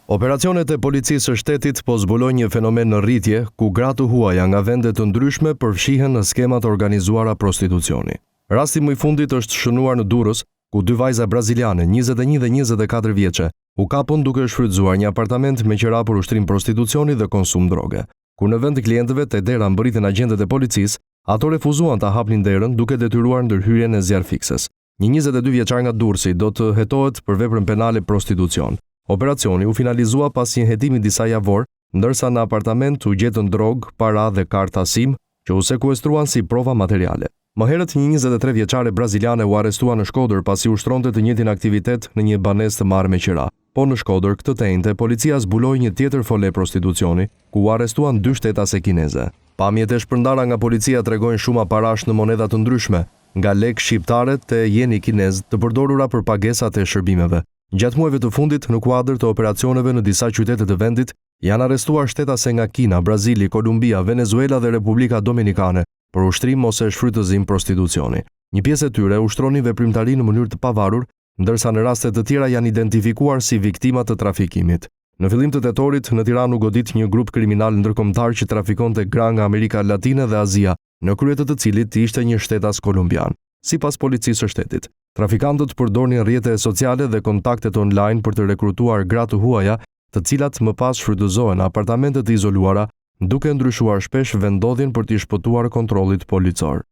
Operacionet e policisë së shtetit po zbulojnë një fenomen në rritje, ku gra të huaja nga vende të ndryshme përfshihen në skemat organizuara prostitucioni. Rasti më i fundit është shënuar në Durrës, ku dy vajza braziliane, 21 dhe 24 vjeçe, u kapën duke shfrytzuar një apartament me qira për ushtrim prostitucioni dhe konsum droge. Kur në vend të klientëve te dera mbërritën agentët e policisë, ato refuzuan ta hapnin derën duke detyruar ndërhyrjen e zjarfikses. Një 22 vjeçar nga Durrësi do të hetohet për veprën penale prostitucion. Operacioni u finalizua pas një hetimi disa javor, ndërsa në apartament u gjetën drogë, para dhe karta SIM, që u sekuestruan si prova materiale. Më herët një 23 vjeçare braziliane u arrestua në Shkodër pasi ushtronte të njëjtin aktivitet në një banesë të marrë me qira. Po në Shkodër këtë të njëjtë policia zbuloi një tjetër fole prostitucioni, ku u arrestuan 2 shtetase kineze. Pamjet e shpërndara nga policia tregojnë shuma parash në monedha të ndryshme, nga lek shqiptare te jeni kinez të përdorura për pagesat e shërbimeve. Gjatë muajve të fundit, në kuadër të operacioneve në disa qytete të vendit, janë arrestuar shtetase nga Kina, Brazili, Kolumbia, Venezuela dhe Republika Dominikane për ushtrim ose shfrytëzim prostitucioni. Një pjesë e tyre ushtronin veprimtari në mënyrë të pavarur, ndërsa në raste të tjera janë identifikuar si viktima të trafikimit. Në fillim të tetorit, në Tiranë u godit një grup kriminal ndërkombëtar që trafikonte gra nga Amerika Latine dhe Azia, në krye të cilit ishte një shtetas kolumbian. Sipas policisë së shtetit, trafikantët përdornin rrjete sociale dhe kontaktet online për të rekrutuar gra të huaja, të cilat më pas shfrytëzohen në apartamentet e izoluara, duke ndryshuar shpesh vendodhjen për t'i shpëtuar kontrollit policor.